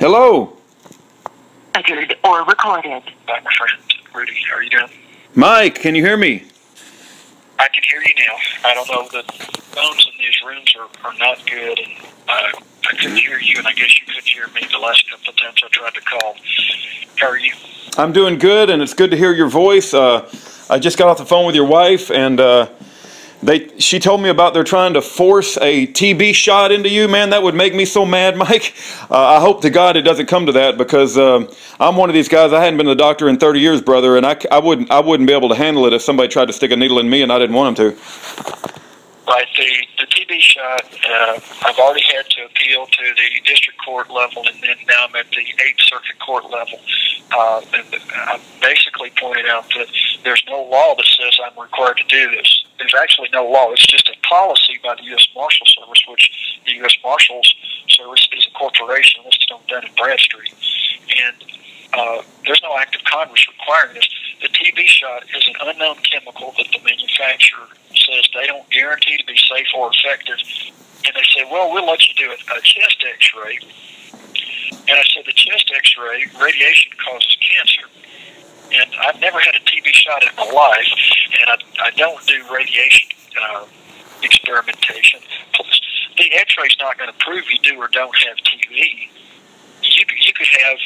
Hello. Recorded or recorded. Hi, my friend Rudy. How are you doing? Mike, can you hear me? I can hear you now. I don't know, the phones in these rooms are not good, and I couldn't hear you, and I guess you couldn't hear me the last couple of times I tried to call. How are you? I'm doing good, and it's good to hear your voice. I just got off the phone with your wife, and she told me about they're trying to force a TB shot into you. Man, that would make me so mad, Mike. I hope to God it doesn't come to that, because I'm one of these guys. I hadn't been to the doctor in 30 years, brother, and I wouldn't be able to handle it if somebody tried to stick a needle in me and I didn't want them to. Right, the TB shot, I've already had to appeal to the district court level, and then now I'm at the 8th Circuit Court level. And I basically pointed out that there's no law that says I'm required to do this. There's actually no law. It's just a policy by the U.S. Marshal Service, which the U.S. Marshals Service is a corporation listed on Dun & Bradstreet. And there's no act of Congress requiring this. The TB shot is an unknown chemical that the manufacturer says they don't guarantee to be safe or effective. And they say, well, we'll let you do a chest x-ray. And I said, the chest x-ray, radiation causes cancer. And I've never had a TB shot in my life, and I don't do radiation experimentation. Plus, the x-ray's not going to prove you do or don't have TB. You could have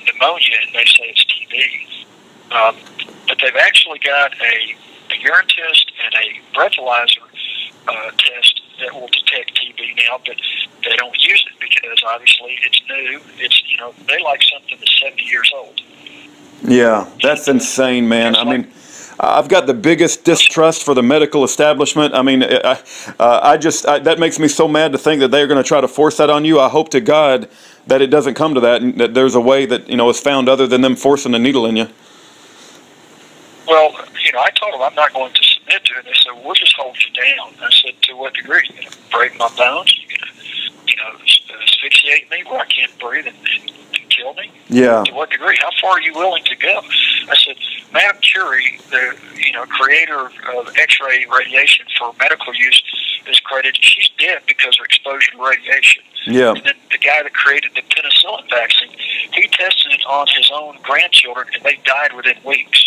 pneumonia, and they say it's TB. But they've actually got a urine test and a breathalyzer test that will detect TB now, but they don't use it because obviously it's new. It's, they like something that's 70 years old. Yeah, that's insane, man. I mean, I've got the biggest distrust for the medical establishment. I mean, that makes me so mad to think that they're going to try to force that on you. I hope to God that it doesn't come to that, and that there's a way that, is found other than them forcing a needle in you. Well, I told them I'm not going to submit to it. They said, we'll just hold you down. I said, to what degree? You're going to break my bones? You're going to, asphyxiate me where I can't breathe and kill me? Yeah. To what degree? How far are you willing to go? I said, Madam Curie, the creator of X-ray radiation for medical use, is credited. She's dead because of exposure to radiation. Yeah. And then the guy that created the penicillin vaccine, he tested it on his own grandchildren, and they died within weeks.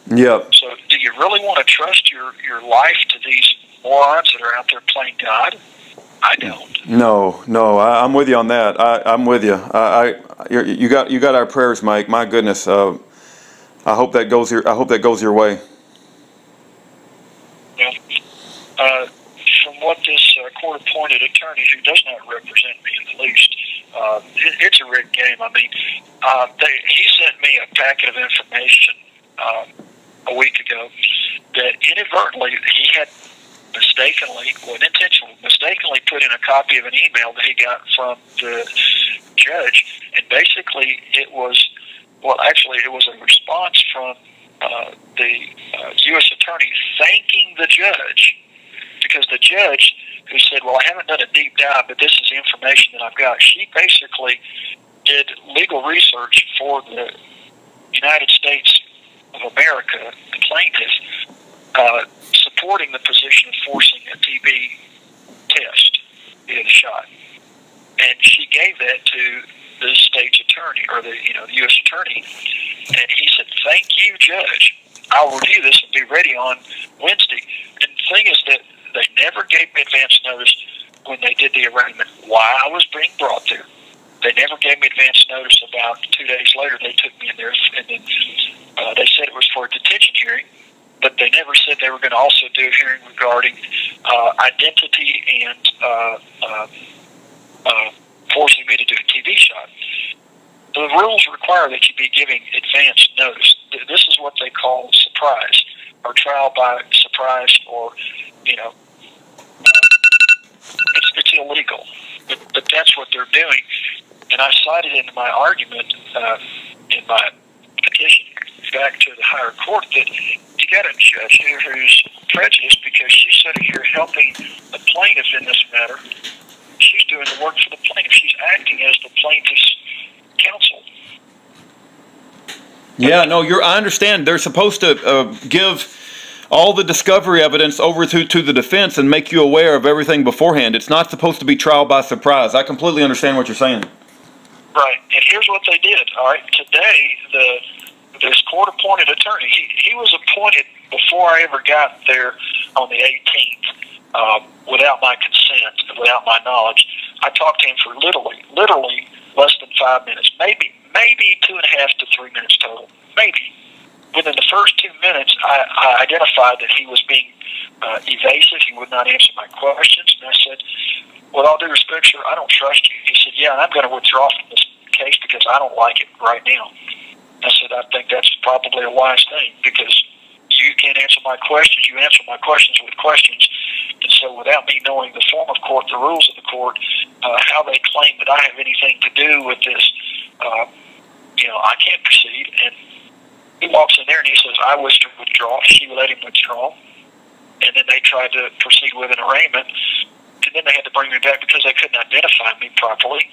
Yep. So do you really want to trust your life to these morons that are out there playing God? I don't. No, I'm with you on that. I'm with you. You got our prayers, Mike. My goodness. I hope that goes your way. Well, from what this court-appointed attorney, who does not represent me in the least, it's a rigged game. I mean, he sent me a packet of information a week ago that inadvertently he had mistakenly put in a copy of an email that he got from the judge, and basically it was a response from the U.S. attorney thanking the judge, because the judge, who said, well, I haven't done a deep dive, but this is the information that I've got, she basically did legal research for the United States of America, the plaintiff, supporting the position of forcing a TB test via the shot. And she gave that to the state's attorney, or the U.S. attorney, and he said, thank you, Judge. I'll review this and be ready on Wednesday. And the thing is that they never gave me advance notice when they did the arraignment why I was being brought there. They never gave me advance notice. About 2 days later, they took me in there, and then they said it was for a detention hearing, but they never said they were going to also do a hearing regarding identity and forcing me to do a TB shot. The rules require that you be giving advance notice. This is what they call surprise, or trial by surprise, or, it's illegal. But that's what they're doing. And I cited in my argument, in my petition back to the higher court, that you got a judge here who's prejudiced because she's sitting here helping the plaintiff in this matter. She's doing the work for the plaintiff. She's acting as the plaintiff's counsel. Yeah, no, I understand. They're supposed to give all the discovery evidence over to the defense and make you aware of everything beforehand. It's not supposed to be trial by surprise. I completely understand what you're saying. Right, and here's what they did. All right, today this court-appointed attorney, he was appointed before I ever got there on the 18th, without my consent, without my knowledge. I talked to him for literally less than 5 minutes, maybe 2.5 to 3 minutes total, maybe. Within the first 2 minutes, I identified that he was being evasive. He would not answer my questions, and I said, with all due respect, sir, I don't trust you. He said, yeah, and I'm going to withdraw from this case because I don't like it right now. I said, I think that's probably a wise thing because you can't answer my questions. You answer my questions with questions. And so without me knowing the form of court, the rules of the court, how they claim that I have anything to do with this, I can't proceed. And he walks in there and he says, I wish to withdraw. She let him withdraw. And then they tried to proceed with an arraignment. And then they had to bring me back because they couldn't identify me properly.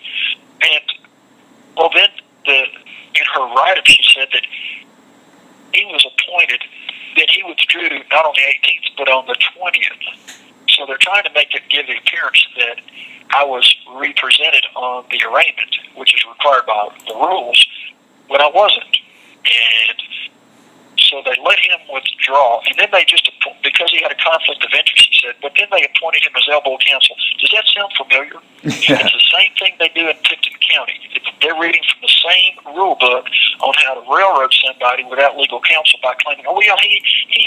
And, well, then in her write-up, she said that he was appointed, that he withdrew not on the 18th, but on the 20th. So they're trying to give the appearance that I was represented on the arraignment, which is required by the rules, when I wasn't. And so they let him withdraw, and then they just, because he had a conflict of interest, he said, but then they appointed him as elbow counsel. Does that sound familiar? Yeah. It's the same thing they do in Tipton County. They're reading from the same rule book on how to railroad somebody without legal counsel by claiming, oh, well, he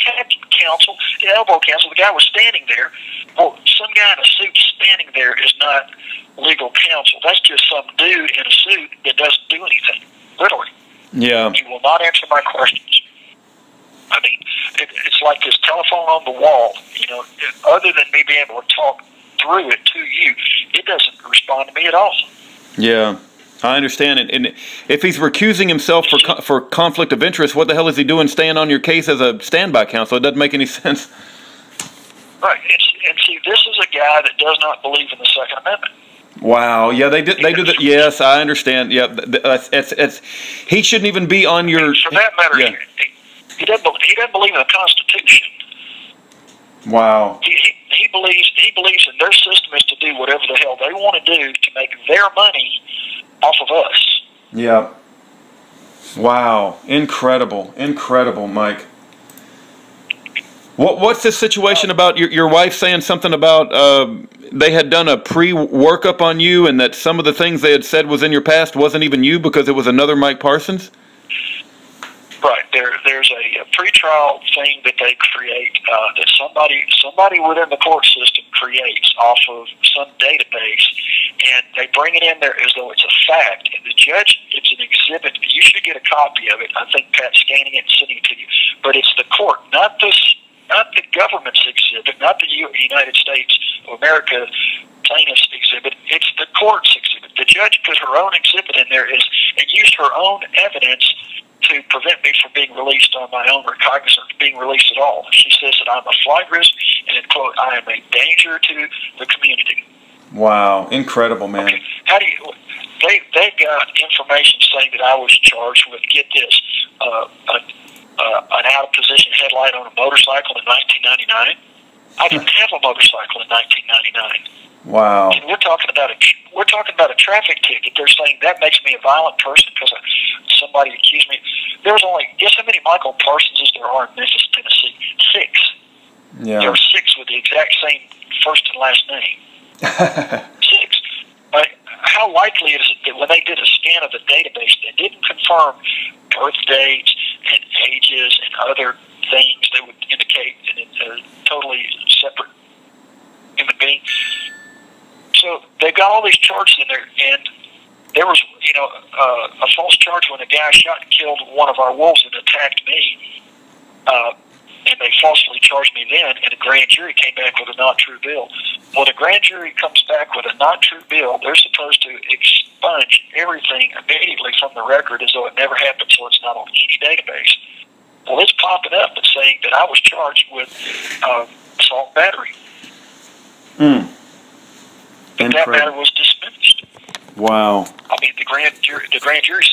had counsel, the elbow counsel, the guy was standing there. Well, some guy in a suit standing there is not legal counsel. That's just some dude in a suit that doesn't do anything, literally. Yeah. He will not answer my questions. I mean, it's like this telephone on the wall. Other than me being able to talk through it to you, it doesn't respond to me at all. Yeah, I understand it. And if he's recusing himself for conflict of interest, what the hell is he doing staying on your case as a standby counsel? It doesn't make any sense. Right. And see, this is a guy that does not believe in the Second Amendment. Wow. Yeah, they do that. Yes, I understand. Yeah, he shouldn't even be on your. For that matter, yeah. He doesn't believe in the Constitution. Wow. He believes in their system is to do whatever the hell they want to do to make their money off of us. Yeah. Wow. Incredible, Mike. What's the situation about your wife saying something about they had done a pre-workup on you and that some of the things they had said was in your past wasn't even you because it was another Mike Parsons? Right. There's a pretrial thing that they create that somebody within the court system creates off of some database, and they bring it in there as though it's a fact. And the judge, it's an exhibit. You should get a copy of it. I think Pat's scanning it and sending it to you. But it's the court, not the government's exhibit, not the United States of America plaintiff's exhibit. It's the court's exhibit. The judge put her own exhibit in there and used her own evidence to prevent me from being released on my own or cognizant of being released at all. She says that I'm a flight risk and, quote, I am a danger to the community. Wow. Incredible, man. Okay. They got information saying that I was charged with, get this, an out-of-position headlight on a motorcycle in 1999. I didn't have a motorcycle in 1999. Wow. And we're talking about a traffic ticket. They're saying that makes me a violent person because somebody accused me. There's only, guess how many Michael Parsones there are in Memphis, Tennessee? 6. Yeah. There are 6 with the exact same first and last name. 6. How likely is it that when they did a scan of the database, they didn't confirm birth dates and ages and other things that would indicate a totally separate human being? So they've got all these charges in there, and there was, a false charge when a guy shot and killed one of our wolves and attacked me, and they falsely charged me then, and a grand jury came back with a not-true bill. When a grand jury comes back with a not-true bill, they're supposed to expunge everything immediately from the record as though it never happened, so it's not on any database. Well, it's popping up and saying that I was charged with assault battery. And that matter was dismissed. Wow. I mean, the grand jury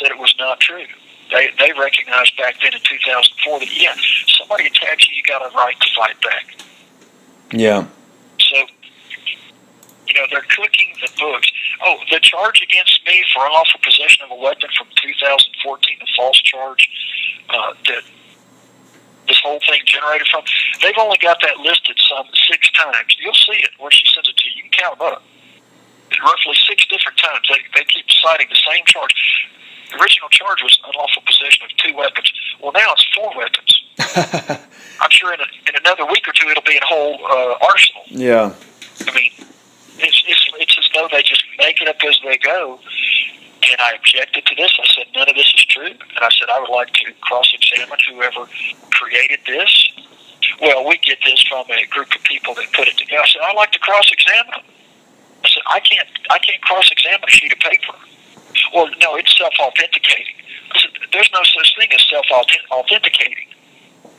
said it was not true. They recognized back then in 2004 that, yeah, somebody attacks you, you got a right to fight back. Yeah. So, they're cooking the books. Oh, the charge against me for unlawful possession of a weapon from 2014, the false charge that this whole thing generated from, they've only got that listed some 6 times. You'll see it when she sends it to you. You can count them up. Roughly 6 different times. They keep citing the same charge. The original charge was unlawful possession of 2 weapons. Well, now it's 4 weapons. I'm sure in another week or 2 it'll be a whole arsenal. Yeah. I mean, it's as though they just make it up as they go. And I objected to this. I said, none of this is true. And I said, I would like to cross-examine whoever created this. Well, we get this from a group of people that put it together. I said, I'd like to cross-examine them. I said, I can't cross-examine a sheet of paper. Well, no, it's self-authenticating. I said, there's no such thing as self-authenticating.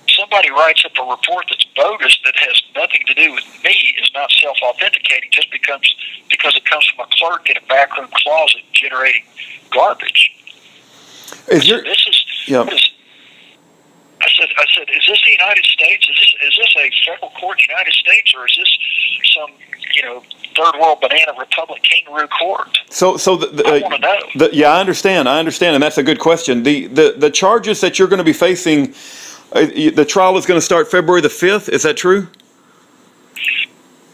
Somebody writes up a report that's bogus that has nothing to do with me is not self-authenticating just because it comes from a clerk in a backroom closet generating garbage. I said, is this the United States? Is this a federal court in the United States, or is this some third world banana republic kangaroo court? I want to know. Yeah, I understand, and that's a good question. The charges that you're going to be facing, the trial is going to start February the 5th. Is that true?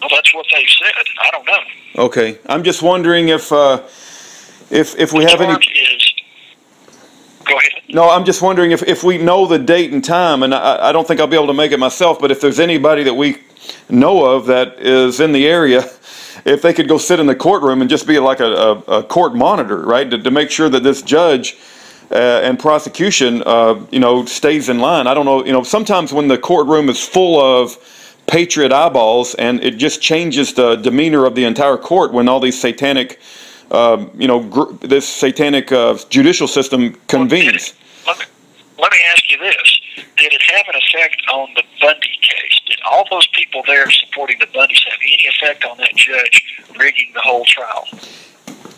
Well, that's what they said. I don't know. Okay, I'm just wondering if we have any. Go ahead. No, I'm just wondering if we know the date and time, and I don't think I'll be able to make it myself, but if there's anybody that we know of that is in the area, if they could go sit in the courtroom and just be like a court monitor, right, to make sure that this judge and prosecution, stays in line. I don't know, sometimes when the courtroom is full of patriot eyeballs and it just changes the demeanor of the entire court when all these satanic this satanic judicial system convenes. Let me ask you this. Did it have an effect on the Bundy case? Did all those people there supporting the Bundys have any effect on that judge rigging the whole trial?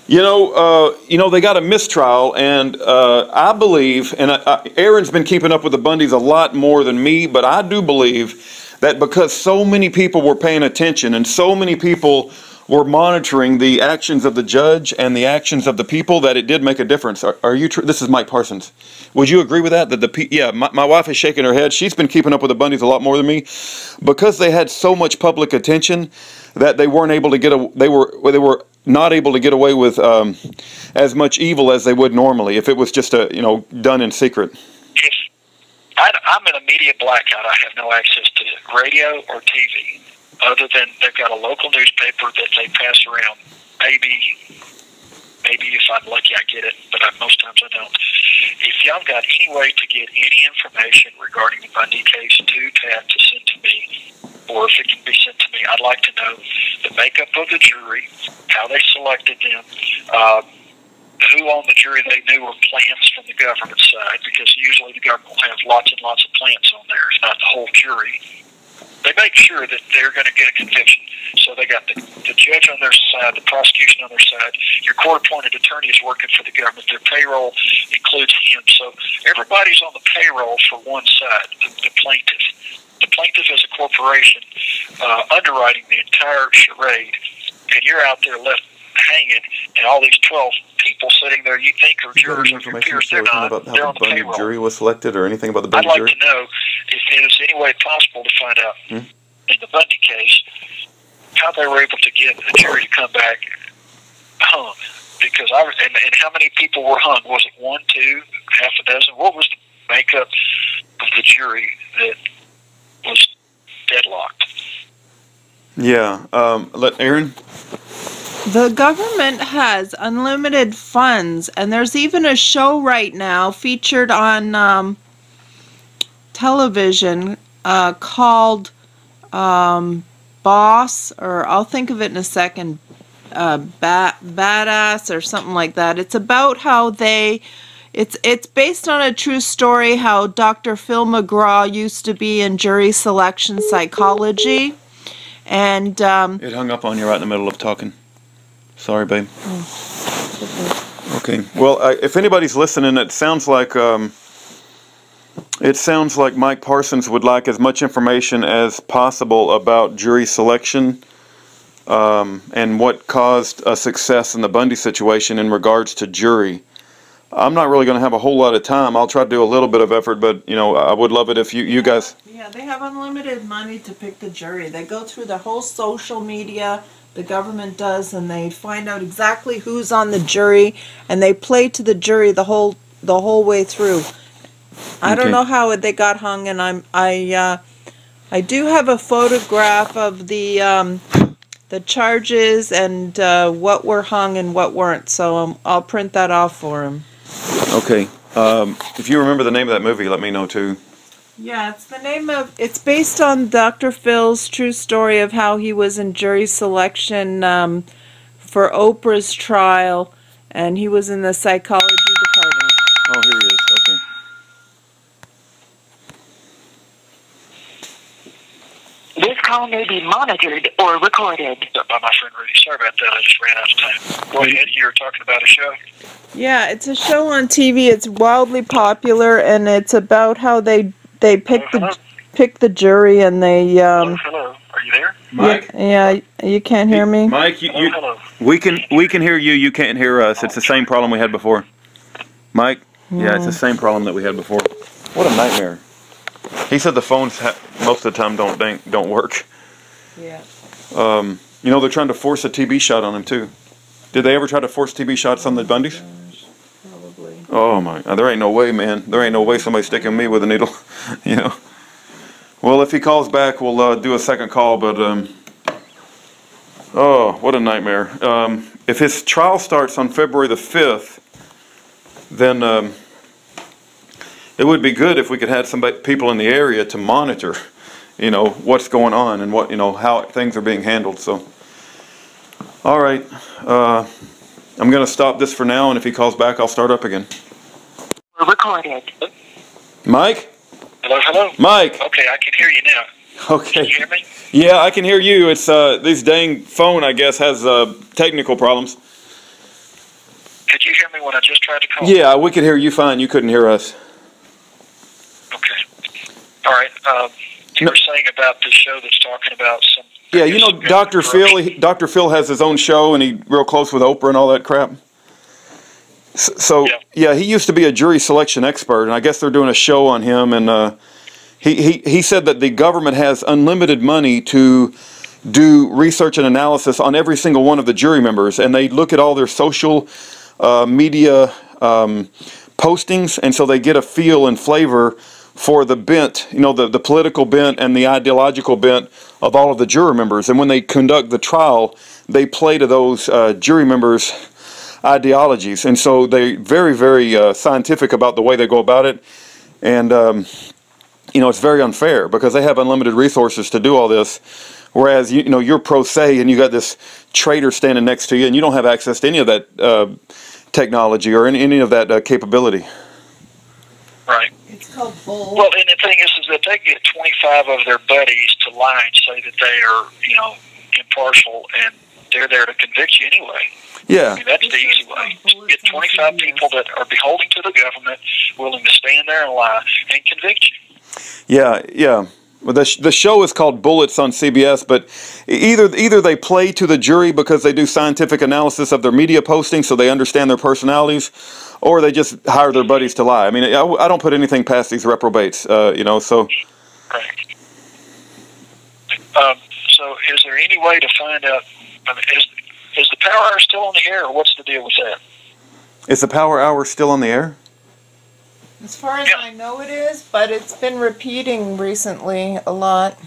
They got a mistrial, and I believe, and Aaron's been keeping up with the Bundys a lot more than me, but I do believe that because so many people were paying attention and so many people were monitoring the actions of the judge and the actions of the people, that it did make a difference. Are you? This is Mike Parsons. Would you agree with that? My wife is shaking her head. She's been keeping up with the Bundys a lot more than me, because they had so much public attention that they weren't able to they were not able to get away with as much evil as they would normally if it was just done in secret. I'm in a media blackout. I have no access to radio or TV. Other than they've got a local newspaper that they pass around. Maybe if I'm lucky I get it, but most times I don't. If y'all got any way to get any information regarding the Bundy case to send to me, or if it can be sent to me, I'd like to know the makeup of the jury, how they selected them, who on the jury they knew were plants from the government side, because usually the government will have lots and lots of plants on there, it's not the whole jury. They make sure that they're going to get a conviction. So they got the judge on their side, the prosecution on their side. Your court-appointed attorney is working for the government. Their payroll includes him. So everybody's on the payroll for one side, the plaintiff. The plaintiff is a corporation underwriting the entire charade, and you're out there left hanging, and all these 12 people sitting there you think are jurors of your peers. They're not. They're on the payroll. Jury was selected, or anything about the Bundy jury? I'd like to know if there's any way possible to find out in the Bundy case how they were able to get a jury to come back hung. Because and how many people were hung? Was it 1, 2, half a dozen? What was the makeup of the jury that was deadlocked? Yeah. Let Aaron. The government has unlimited funds, and there's even a show right now featured on television called Boss, or I'll think of it in a second, Badass or something like that. It's about how it's based on a true story, how Dr. Phil McGraw used to be in jury selection psychology. And it hung up on you right in the middle of talking. Sorry, babe. Okay. Well, if anybody's listening, it sounds like Mike Parsons would like as much information as possible about jury selection. and what caused a success in the Bundy situation in regards to jury. I'm not really going to have a whole lot of time. I'll try to do a little bit of effort, but I would love it if you guys. Yeah, they have unlimited money to pick the jury. They go through the whole social media, the government does, and they find out exactly who's on the jury, and they play to the jury the whole way through. I don't know how they got hung, and I do have a photograph of the charges and what were hung and what weren't, so I'll print that off for him. Okay. If you remember the name of that movie, let me know too. Yeah, it's based on Dr. Phil's true story of how he was in jury selection for Oprah's trial, and he was in the psychology department. Oh, here he is. Okay. This call may be monitored or recorded. By my friend Rudy. Sorry about that. I just ran out of time. Go ahead. You were talking about a show? Yeah, it's a show on TV. It's wildly popular, and it's about how they pick the jury, and they Hello. Are you there? Mike? Yeah, you can't hear me? Mike, Hello. we can hear you. You can't hear us. It's the same problem we had before. Mike? Yeah, it's the same problem that we had before. What a nightmare. He said the phones most of the time don't work. Yeah. They're trying to force a TB shot on him too. Did they ever try to force TB shots on the Bundys? Probably. Oh my! There ain't no way, man. There ain't no way somebody's sticking me with a needle. Well, if he calls back, we'll do a second call. But oh, what a nightmare! If his trial starts on February the 5th, then it would be good if we could have people in the area to monitor, what's going on and how things are being handled. So, all right, I'm going to stop this for now, and if he calls back, I'll start up again. Recorded. Mike? Hello? Mike? Okay, I can hear you now. Okay. Can you hear me? Yeah, I can hear you. It's this dang phone, I guess, has technical problems. Could you hear me when I just tried to call? Yeah, we could hear you fine. You couldn't hear us. Okay. All right. You were saying about this show that's talking about some... Yeah, Dr. Phil. Dr. Phil has his own show, and he's real close with Oprah and all that crap. So yeah, he used to be a jury selection expert, and I guess they're doing a show on him. And he said that the government has unlimited money to do research and analysis on every single one of the jury members, and they look at all their social media postings, and so they get a feel and flavor for the bent, the political bent and the ideological bent of all of the juror members. And when they conduct the trial, they play to those jury members' ideologies. And so they're very, very scientific about the way they go about it. And, it's very unfair because they have unlimited resources to do all this. Whereas, you're pro se and you got this traitor standing next to you and you don't have access to any of that technology or any of that capability. Right. It's called bull. Well, and the thing is that they get 25 of their buddies to lie and say that they are, impartial, and they're there to convict you anyway. Yeah. I mean, that's the easy way. Get 25 people that are beholden to the government, willing to stand there and lie, and convict you. Yeah. Well, the show is called Bullets on CBS, but either they play to the jury because they do scientific analysis of their media postings so they understand their personalities, or they just hire their buddies to lie. I mean, I don't put anything past these reprobates, so... Right. So is there any way to find out, is the Power Hour still on the air, or what's the deal with that? Is the Power Hour still on the air? As far as I know it is, but it's been repeating recently a lot.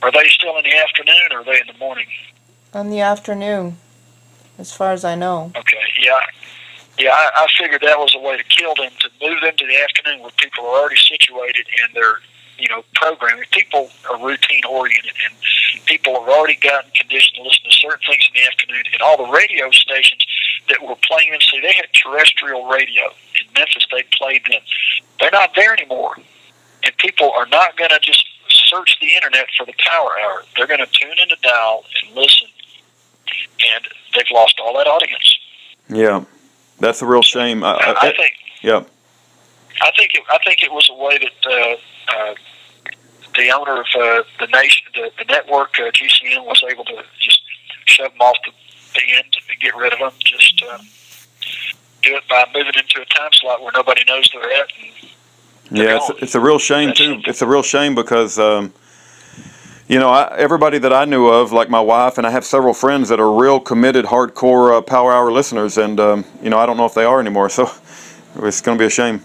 Are they still in the afternoon, or are they in the morning? In the afternoon, as far as I know. Okay, yeah, I figured that was a way to kill them, to move them to the afternoon where people are already situated in their, programming. People are routine oriented, and people have already gotten conditioned to listen to certain things in the afternoon. And all the radio stations that were playing them, see, they had terrestrial radio in Memphis. They played them. They're not there anymore, and people are not going to just search the internet for the Power Hour. They're going to tune in the dial and listen, and they've lost all that audience. Yeah, that's a real shame. I think. Yeah. I think it was a way that the owner of the nation, the network, GCN, was able to just shove them off the end and get rid of them. Just do it by moving into a time slot where nobody knows they're at. And yeah, it's a real shame too. It's a real shame because you know, everybody that I knew of, like my wife, and I have several friends that are real committed, hardcore Power Hour listeners, and you know, I don't know if they are anymore. So it's going to be a shame.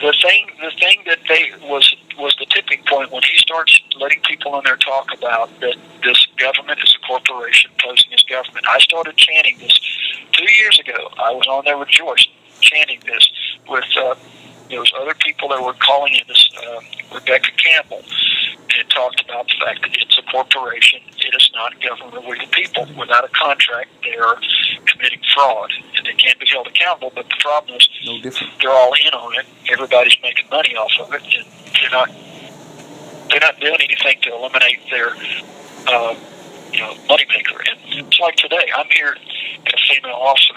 The thing that was the tipping point when he starts letting people in there talk about that this government is a corporation posing as government. I started chanting this 2 years ago. I was on there with Joyce chanting this with there was other people that were calling in this Rebecca Campbell, and talked about the fact that it's a corporation. It is not government. We the people. Without a contract, they are committing fraud, and they can't be held accountable. But the problem is, no different. They're all in on it. Everybody's making money off of it, and they're not doing anything to eliminate their moneymaker. And it's like today. I'm here. A female officer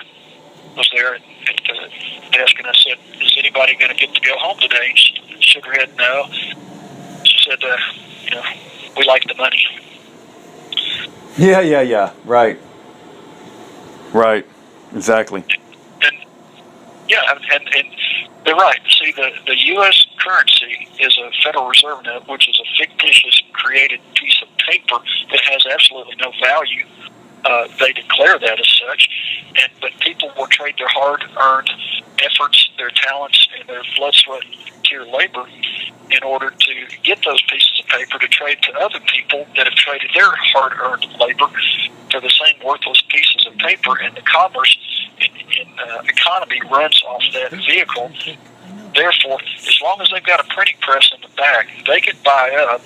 was there at the desk, and I said, "Is anybody going to get to go home today?" And she shook her head, no. She said, we like the money. Yeah. Right. Exactly. And they're right. See, the U.S. currency is a Federal Reserve note, which is a fictitious, created piece of paper that has absolutely no value. They declare that as such, but people will trade their hard-earned efforts, their talents, and their blood, sweat, and tear labor in order to get those pieces of paper to trade to other people that have traded their hard-earned labor for the same worthless pieces of paper, and the commerce in economy runs off that vehicle. Therefore, as long as they've got a printing press in the back, they can buy up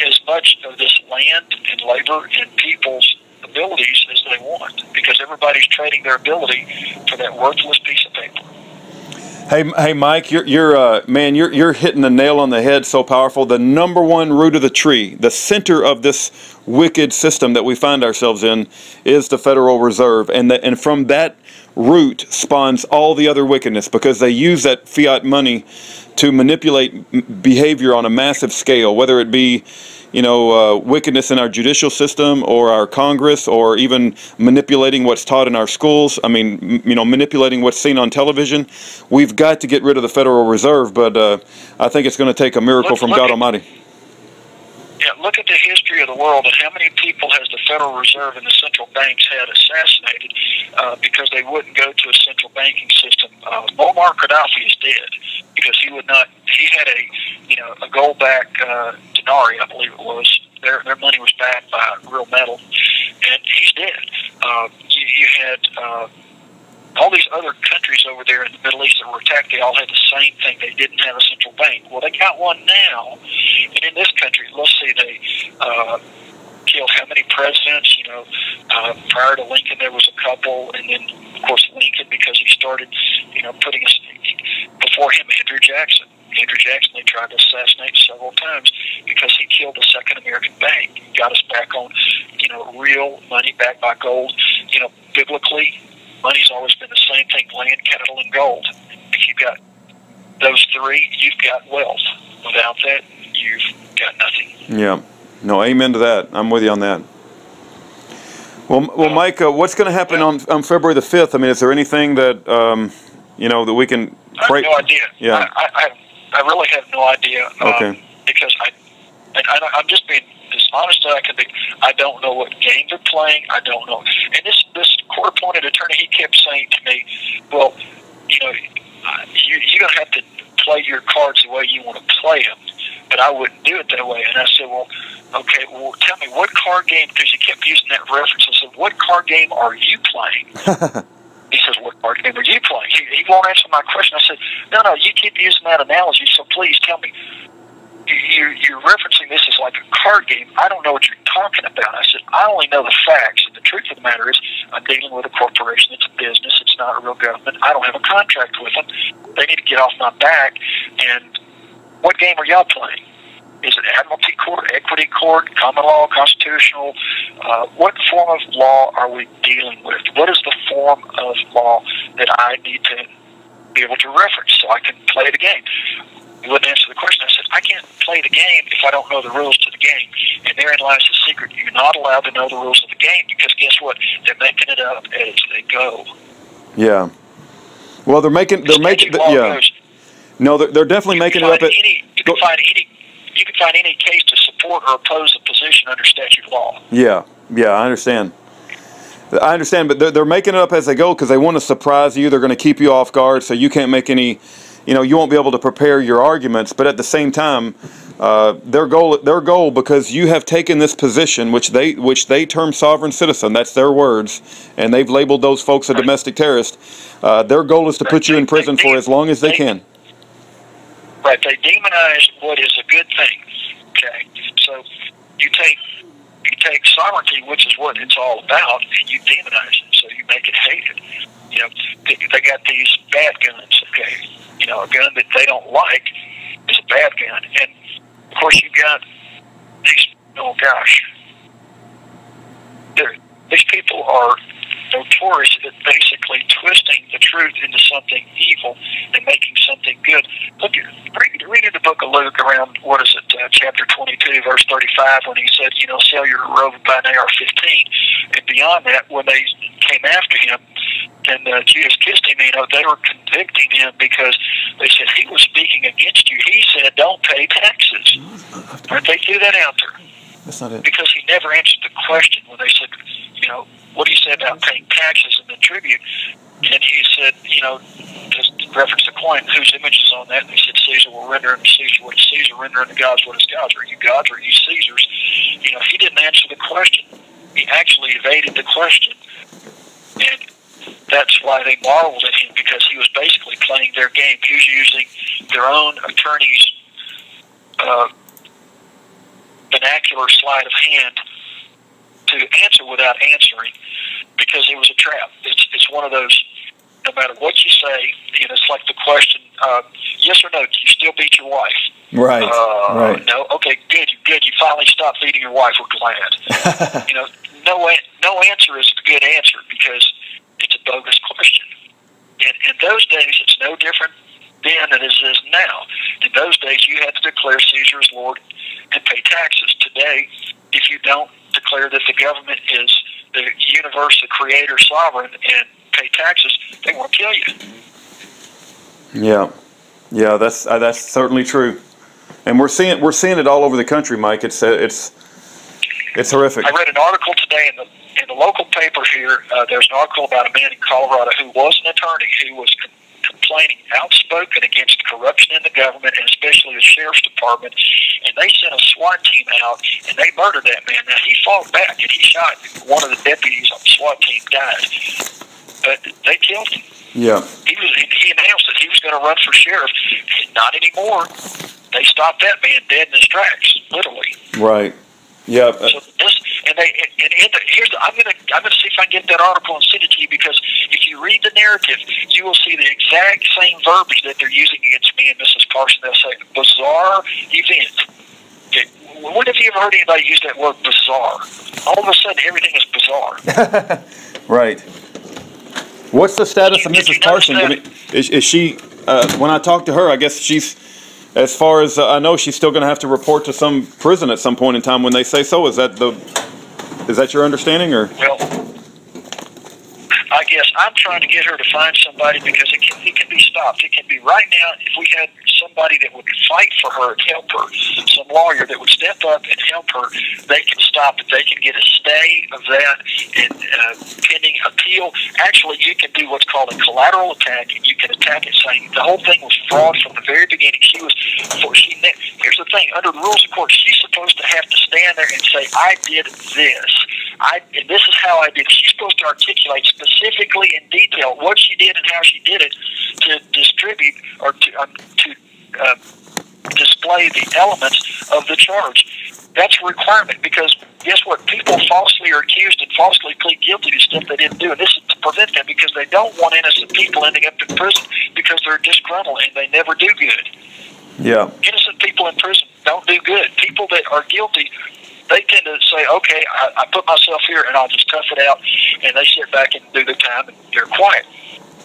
as much of this land and labor and people's abilities as they want, because everybody's trading their ability for that worthless piece of paper. Hey, Mike, you're hitting the nail on the head. So powerful. The number one root of the tree, the center of this wicked system that we find ourselves in, is the Federal Reserve, and from that root spawns all the other wickedness, because they use that fiat money to manipulate behavior on a massive scale, whether it be, wickedness in our judicial system or our Congress, or even manipulating what's taught in our schools. I mean, manipulating what's seen on television. We've got to get rid of the Federal Reserve, but I think it's going to take a miracle from God Almighty. Yeah, look at the history of the world and how many people has the Federal Reserve and the central banks had assassinated because they wouldn't go to a central banking system. Muammar Gaddafi is dead because he would not. He had a gold-backed denarii, I believe it was. Their money was backed by real metal, and he's dead. You had all these other countries over there in the Middle East that were attacked. They all had the same thing. They didn't have a central bank. Well, they got one now, and in this country, let's see, they killed how many presidents? Prior to Lincoln, there was a couple, and then of course Lincoln, because he started, putting us before him, Andrew Jackson. Andrew Jackson, they tried to assassinate several times because he killed the Second American Bank. He got us back on, real money backed by gold. Biblically, money's always been the same thing: land, cattle, and gold. If you've got those three, you've got wealth. Without that, you've got nothing. Yeah. No, amen to that. I'm with you on that. Well, Mike, what's going to happen on February the 5th? I mean, is there anything that, that we can pray? I have no idea. Yeah. I really have no idea. Okay. Because I'm just being as honest as I can be. I don't know what game they're playing. I don't know. And this court-appointed attorney, he kept saying to me, well, you're going to have to play your cards the way you want to play them, but I wouldn't do it that way. And I said, well, okay, well, tell me, what card game, because he kept using that reference. I said, what card game are you playing? He says, what card game are you playing? He won't answer my question. I said, no, you keep using that analogy, so please tell me. You're referencing this as like a card game. I don't know what you're talking about. I said, I only know the facts. And the truth of the matter is, I'm dealing with a corporation. It's a business. It's not a real government. I don't have a contract with them. They need to get off my back. And what game are y'all playing? Is it admiralty court, equity court, common law, constitutional? What form of law are we dealing with? What is the form of law that I need to be able to reference so I can play the game? He wouldn't answer the question. I said, I can't play the game if I don't know the rules to the game. And therein lies the secret. You're not allowed to know the rules of the game because guess what? They're making it up as they go. Yeah. Well, they're making yeah. No, they're definitely making it up. You can find any case to support or oppose a position under statute law. Yeah, I understand. But they're making it up as they go because they want to surprise you. They're going to keep you off guard, so you can't make any. You won't be able to prepare your arguments. But at the same time, their goal, because you have taken this position, which they term sovereign citizen. That's their words, and they've labeled those folks a domestic terrorist. Their goal is to put you in prison for as long as they can. Right, they demonize what is a good thing. Okay, so you take sovereignty, which is what it's all about, and you demonize it, so you make it hated. They got these bad guns. Okay, a gun that they don't like is a bad gun, and of course you got these. Oh gosh, these people are notorious at basically twisting the truth into something evil and making something good. Read in the book of Luke around, chapter 22, verse 35, when he said, sell your robe by an AR-15. And beyond that, when they came after him and Judas kissed him, they were convicting him because they said he was speaking against you. He said, don't pay taxes. Right? They threw that out there. That's not it. Because he never answered the question when they said, what do you say about paying taxes and the tribute? And he said, just reference the coin, whose image is on that? And he said, Caesar will render unto Caesar what is Caesar, render unto God's what is God's. Are you God's or are you Caesar's? He didn't answer the question. He actually evaded the question. And that's why they marveled at him, because he was basically playing their game. He was using their own attorney's vernacular sleight of hand to answer without answering, because it was a trap. It's one of those, no matter what you say, it's like the question, yes or no, do you still beat your wife? Right. Right. No? Okay, good. You finally stopped beating your wife. We're glad. No answer is a good answer because it's a bogus question. In those days, it's no different then than it is now. In those days, you had to declare Caesar as Lord and pay taxes. Today, if you don't declare that the government is the universe, the creator, sovereign, and pay taxes, they want to kill you. Yeah, that's certainly true, and we're seeing it all over the country, Mike. It's horrific. I read an article today in the local paper here. There's an article about a man in Colorado who was an attorney who was complaining, outspoken against corruption in the government, and especially the sheriff's department, and they sent a SWAT team out, and they murdered that man. Now, he fought back, and he shot one of the deputies on the SWAT team, died, but they killed him. Yeah. He announced that he was going to run for sheriff. Not anymore. They stopped that man dead in his tracks, literally. Right. Yeah. So I'm gonna see if I can get that article and send it to you, because if you read the narrative, you will see the exact same verbiage that they're using against me and Mrs. Parsons. They'll say bizarre event. Okay. When have you ever heard anybody use that word bizarre? All of a sudden, everything is bizarre. Right. What's the status of Mrs. Parsons? Is she? When I talked to her, I guess she's. As far as I know, she's still going to have to report to some prison at some point in time when they say so. Is that your understanding, or? Well, I guess I'm trying to get her to find somebody, because it can be stopped. It can be right now. If we had somebody that would fight for her and help her, some lawyer that would step up and help her, they can stop it. They can get a stay of that, and pending appeal. Actually, you can do what's called a collateral attack, and you can attack it saying the whole thing was fraud from the very beginning. Here's the thing: under the rules of court, she's supposed to have to stand there and say, "I did this. And this is how I did it." She's supposed to articulate specifically in detail what she did and how she did it to distribute or to display the elements of the charge. That's a requirement, because guess what? People falsely are accused and falsely plead guilty to stuff they didn't do. And this is to prevent them, because they don't want innocent people ending up in prison because they're disgruntled and they never do good. Yeah. Innocent people in prison don't do good. People that are guilty, they tend to say, okay, I put myself here and I'll just tough it out, and they sit back and do their time and they're quiet.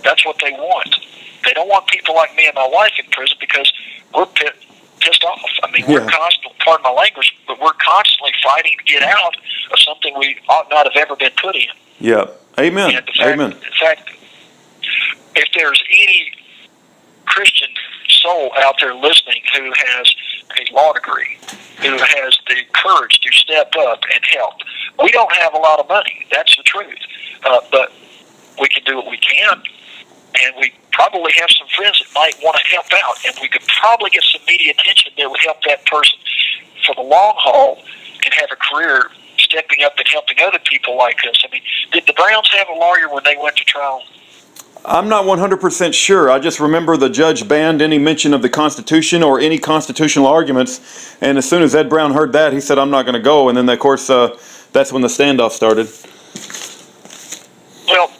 That's what they want. They don't want people like me and my wife in prison, because we're pissed off. I mean, we're constantly, pardon my language, but we're constantly fighting to get out of something we ought not have ever been put in. Yeah. Amen. And Amen. In fact, if there's any Christian soul out there listening who has a law degree, who has the courage to step up and help, we don't have a lot of money. That's the truth. But we can do what we can, and we probably have some friends that might want to help out, and we could probably get some media attention that would help that person for the long haul and have a career stepping up and helping other people like us. I mean, did the Browns have a lawyer when they went to trial? I'm not 100% sure. I just remember the judge banned any mention of the Constitution or any constitutional arguments, and as soon as Ed Brown heard that, he said, I'm not going to go, and then, of course, that's when the standoff started. Well,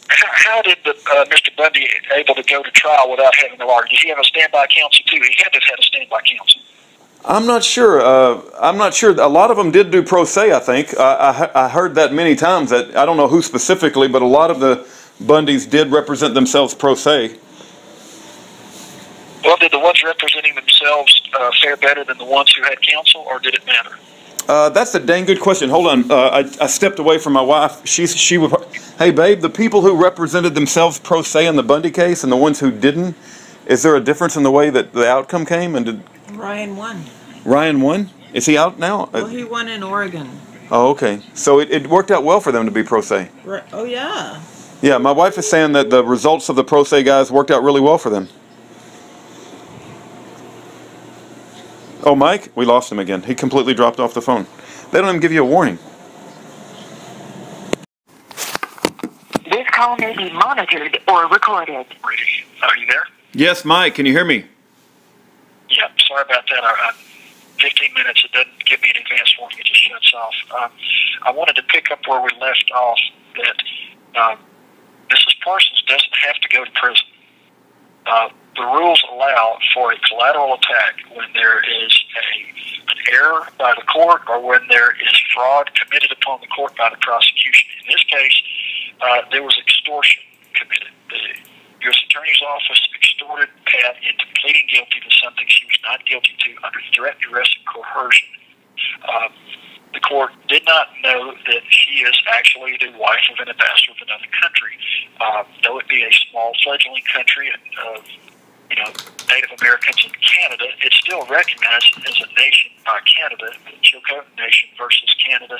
how did Mr. Bundy able to go to trial without having a lawyer? Did he have a standby counsel, too? He had to have had a standby counsel. I'm not sure. I'm not sure. A lot of them did do pro se, I think. I heard that many times. That I don't know who specifically, but a lot of the Bundys did represent themselves pro se. Well, did the ones representing themselves fare better than the ones who had counsel, or did it matter? That's a dang good question. Hold on. I stepped away from my wife. She was, hey, babe, the people who represented themselves pro se in the Bundy case and the ones who didn't, is there a difference in the way that the outcome came? And did Ryan won. Ryan won? Is he out now? Well, he won in Oregon. Oh, okay. So it worked out well for them to be pro se. Right. Oh, yeah. Yeah, my wife is saying that the results of the pro se guys worked out really well for them. Oh, Mike? We lost him again. He completely dropped off the phone. They don't even give you a warning. This call may be monitored or recorded. Are you there? Yes, Mike. Can you hear me? Yeah, sorry about that. 15 minutes, it doesn't give me an advance warning. It just shuts off. I wanted to pick up where we left off, that Mrs. Parsons doesn't have to go to prison. The rules allow for a collateral attack when there is an error by the court or when there is fraud committed upon the court by the prosecution. In this case, there was extortion committed. The U.S. Attorney's Office extorted Pat into pleading guilty to something she was not guilty to under threat, duress, and coercion. The court did not know that she is actually the wife of an ambassador of another country. Though it be a small fledgling country of Native Americans in Canada, it's still recognized as a nation by Canada, the Chilcotin Nation versus Canada,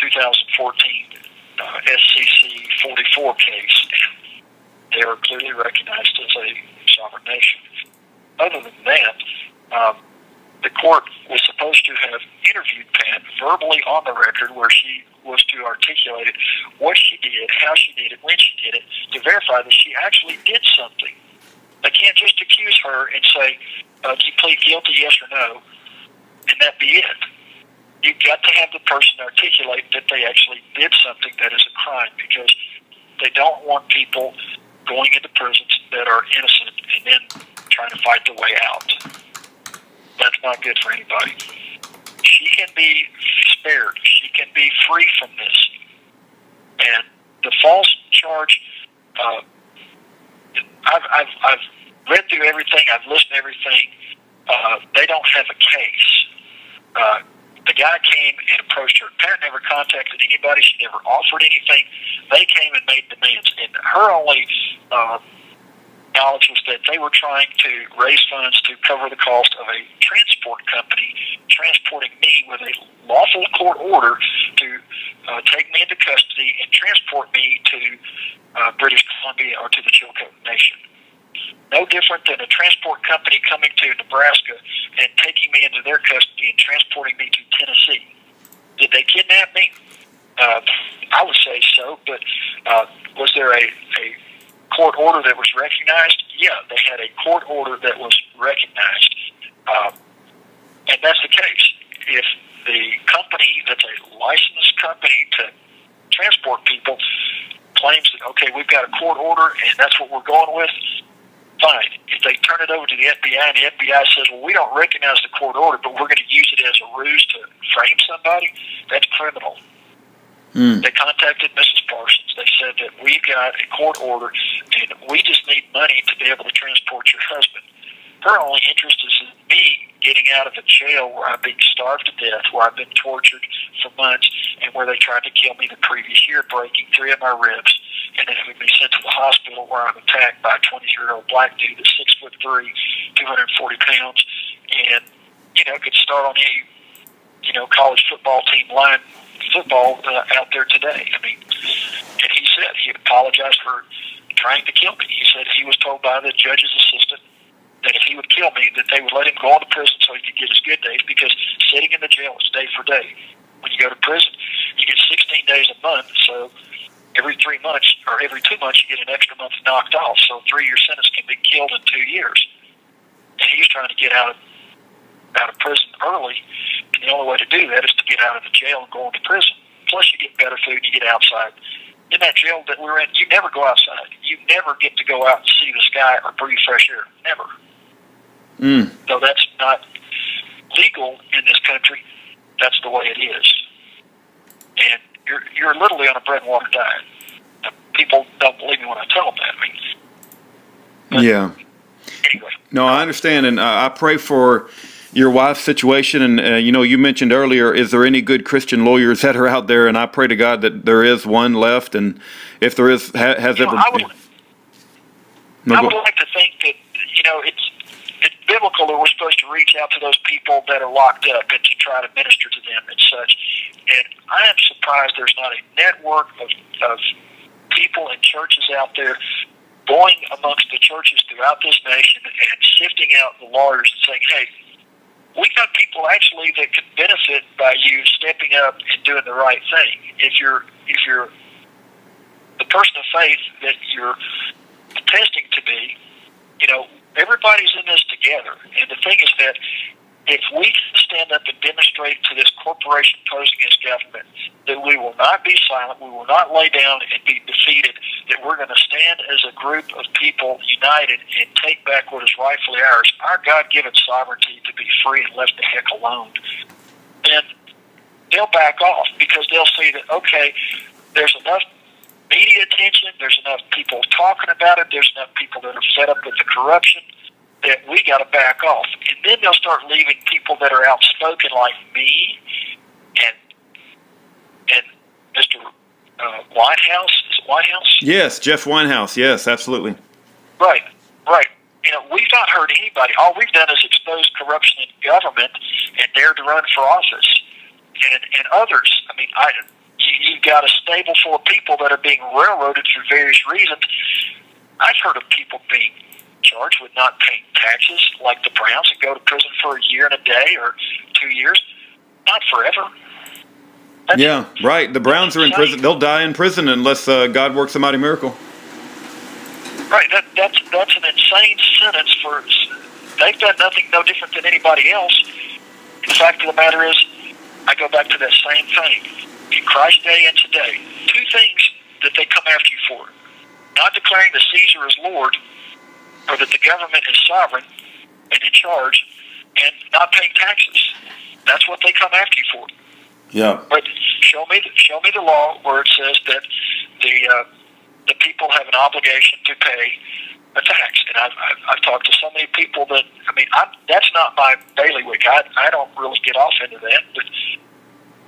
2014 SCC 44 case. They are clearly recognized as a sovereign nation. Other than that, the court was supposed to have interviewed Pat verbally on the record where she was to articulate it, what she did, how she did it, when she did it, to verify that she actually did something. They can't just accuse her and say, do you plead guilty, yes or no, and that be it. You've got to have the person articulate that they actually did something that is a crime, because they don't want people going into prisons that are innocent and then trying to fight their way out. That's not good for anybody. She can be spared. She can be free from this. And the false charge, I've read through everything. I've listened to everything. They don't have a case. The guy came and approached her. Pat never contacted anybody. She never offered anything. They came and made demands. And her only knowledge was that they were trying to raise funds to cover the cost of a transport company transporting me with a lawful court order to take me into custody and transport me to British Columbia or to the Chilcotin Nation. No different than a transport company coming to Nebraska and taking me into their custody and transporting me to Tennessee. Did they kidnap me? I would say so, but was there a court order that was recognized? Yeah, they had a court order that was recognized. And that's the case. If the company that's a licensed company to transport people claims that, okay, we've got a court order and that's what we're going with, fine. If they turn it over to the FBI and the FBI says, well, we don't recognize the court order, but we're going to use it as a ruse to frame somebody, that's criminal. They contacted Mrs. Parsons. They said that we've got a court order and we just need money to be able to transport your husband. Her only interest is in me getting out of a jail where I'm being starved to death, where I've been tortured for months, and where they tried to kill me the previous year, breaking 3 of my ribs, and then having me sent to the hospital where I'm attacked by a 20-year-old black dude that's 6'3", 240 pounds, and, could start on any, college football team line football out there today. I mean, and he said he apologized for trying to kill me. He said he was told by the judge's assistant that if he would kill me, that they would let him go on to prison so he could get his good days, because sitting in the jail is day for day. When you go to prison, you get 16 days a month, so every 3 months, or every 2 months, you get an extra month knocked off, so a 3-year sentence can be killed in 2 years. And he's trying to get out of prison early, and the only way to do that is to get out of the jail and go into prison. Plus, you get better food, you get outside. In that jail that we're in, you never go outside. You never get to go out and see the sky or breathe fresh air. Never. So that's not legal in this country. That's the way it is. And you're literally on a bread and water diet. People don't believe me when I tell them that. Yeah. Anyway. No, I understand, and I pray for your wife's situation. And you mentioned earlier, is there any good Christian lawyers that are out there? And I pray to God that there is one left. And if there is, has ever. I would like to think that it's biblical that we're supposed to reach out to those people that are locked up and to try to minister to them and such. And I am surprised there's not a network of people and churches out there going amongst the churches throughout this nation and sifting out the lawyers and saying, hey, we got people actually that could benefit by you stepping up and doing the right thing. If you're the person of faith that you're attesting to be, everybody's in this together. And the thing is that if we can stand up and demonstrate to this corporation posing as government that we will not be silent, we will not lay down and be defeated, that we're going to stand as a group of people united and take back what is rightfully ours, our God-given sovereignty to be free and left the heck alone, then they'll back off, because they'll see that, okay, there's enough media attention, there's enough people talking about it, there's enough people that are fed up with the corruption, that we got to back off. And then they'll start leaving people that are outspoken like me and Mr. Winehouse. Is it Winehouse? Yes, Jeff Winehouse. Yes, absolutely. Right. We've not hurt anybody. All we've done is expose corruption in government and dare to run for office. And others. I mean, you've got a stable full of people that are being railroaded for various reasons. I've heard of people being charged with not paying taxes, like the Browns, and go to prison for a year and a day or 2 years. Not forever. Right. The Browns are in prison. They'll die in prison unless God works a mighty miracle. Right. That's an insane sentence for. They've done nothing no different than anybody else. The fact of the matter is, I go back to that same thing. In Christ's day and today, 2 things that they come after you for: not declaring that Caesar is Lord, or that the government is sovereign and in charge, and not paying taxes. That's what they come after you for. Yeah. But show me the law where it says that the people have an obligation to pay a tax. And I've talked to so many people that, that's not my bailiwick. I don't really get off into that. But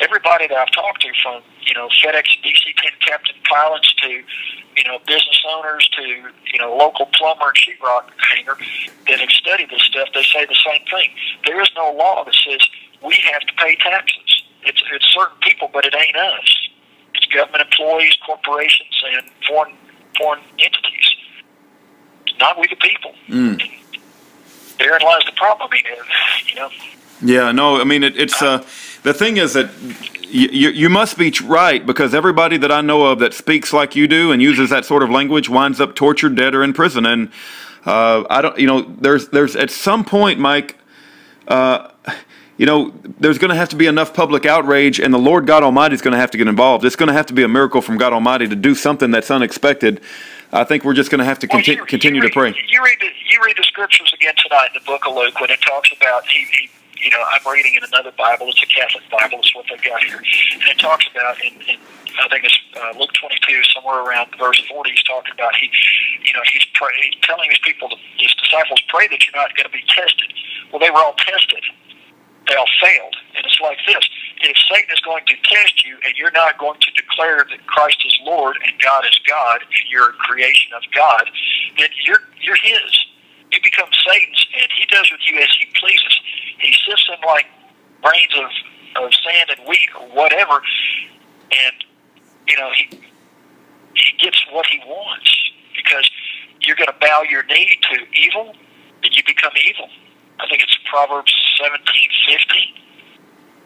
everybody that I've talked to, from FedEx DC-10 captain pilots to business owners to local plumber and sheetrock hanger that have studied this stuff, they say the same thing. There is no law that says we have to pay taxes. It's certain people, but it ain't us. It's government employees, corporations, and foreign entities. It's not we the people. Therein lies the problem. Yeah, no, it's the thing is that you must be right, because everybody that I know of that speaks like you do and uses that sort of language winds up tortured, dead, or in prison. And I don't, there's at some point, Mike, there's going to have to be enough public outrage, and the Lord God Almighty is going to have to get involved. It's going to have to be a miracle from God Almighty to do something that's unexpected. I think we're just going to have to continue to pray. You read the scriptures again tonight in the book of Luke when it talks about I'm reading in another Bible. It's a Catholic Bible. It's what they've got here, and it talks about in I think it's Luke 22, somewhere around verse 40. He's talking about he's telling his disciples, pray that you're not going to be tested. Well, they were all tested. They all failed. And it's like this. If Satan is going to test you and you're not going to declare that Christ is Lord and God is God and you're a creation of God, then you're his. You become Satan's, and he does with you as he pleases. He sifts them like grains of sand and wheat or whatever, and he gets what he wants, because you're going to bow your knee to evil, and you become evil. I think it's Proverbs 17:50.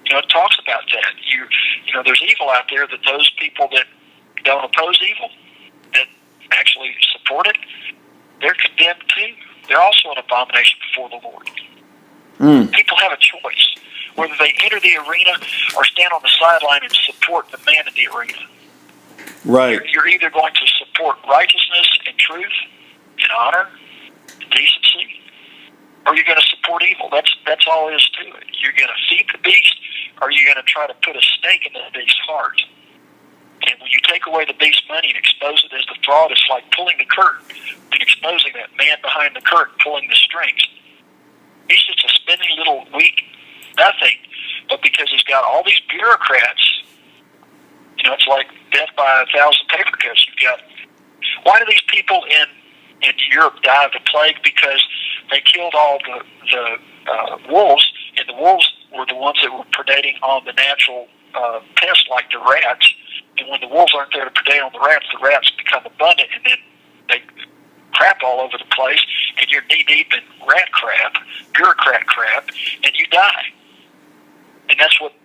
It talks about that. There's evil out there, that those people that don't oppose evil, that actually support it, they're condemned too. They're also an abomination before the Lord. People have a choice, whether they enter the arena or stand on the sideline and support the man in the arena. Right. You're either going to support righteousness and truth and honor and decency, or you're going to support evil. That's all there is to it. You're going to feed the beast, or you're going to try to put a stake in the beast's heart. And when you take away the beast's money and expose it as the fraud, it's like pulling the curtain and exposing that man behind the curtain, pulling the strings. He's just a spinning little weak nothing, but because he's got all these bureaucrats, it's like death by 1,000 paper cuts. Why do these people in Europe die of the plague? Because they killed all the wolves, and the wolves were the ones that were predating on the natural pests like the rats. And when the wolves aren't there to predate on the rats become abundant, and then they crap all over the place, and you're knee-deep in rat crap, bureaucrat crap, and you die. And that's what's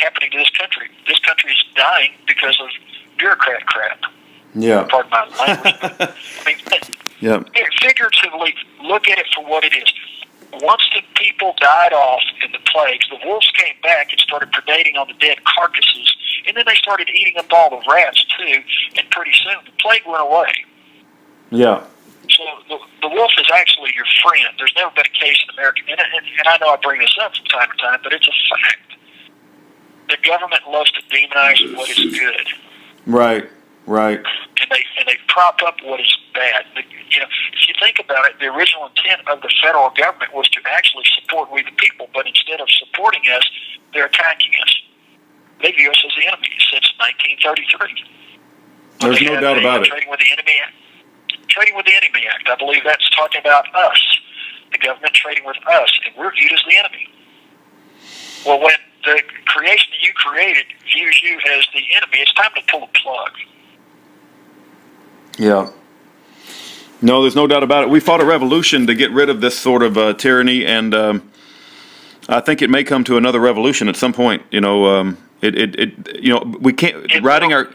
happening to this country. This country is dying because of bureaucrat crap. Yeah. Pardon my language. Figuratively, look at it for what it is. Once the people died off in the plagues, the wolves came back and started predating on the dead carcasses, and then they started eating up all the rats too, and pretty soon the plague went away. Yeah. So the wolf is actually your friend. There's never been a case in America, and I know I bring this up from time to time, but it's a fact. The government loves to demonize what is good. Right. And they prop up what is bad. If you think about it, the original intent of the federal government was to actually support we the people, but instead of supporting us, they're attacking us. They view us as the enemy since 1933. There's no doubt about it. Trading with the Enemy Act. I believe that's talking about us, the government trading with us, and we're viewed as the enemy. Well, when the creation that you created views you as the enemy, it's time to pull the plug. Yeah. No, there's no doubt about it. We fought a revolution to get rid of this sort of tyranny, and I think it may come to another revolution at some point. We can't riding our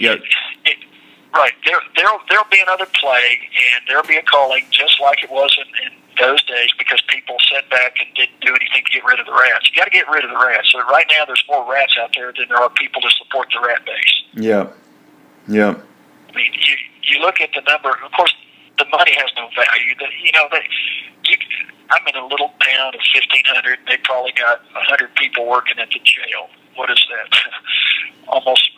Right. There'll be another plague, and there'll be a calling, just like it was in those days, because people sat back and didn't do anything to get rid of the rats. You got to get rid of the rats. So right now, there's more rats out there than there are people to support the rat base. Yeah. I mean, you look at the number. Of course, the money has no value. I'm in a little town of 1,500. They probably got 100 people working at the jail. What is that? Almost.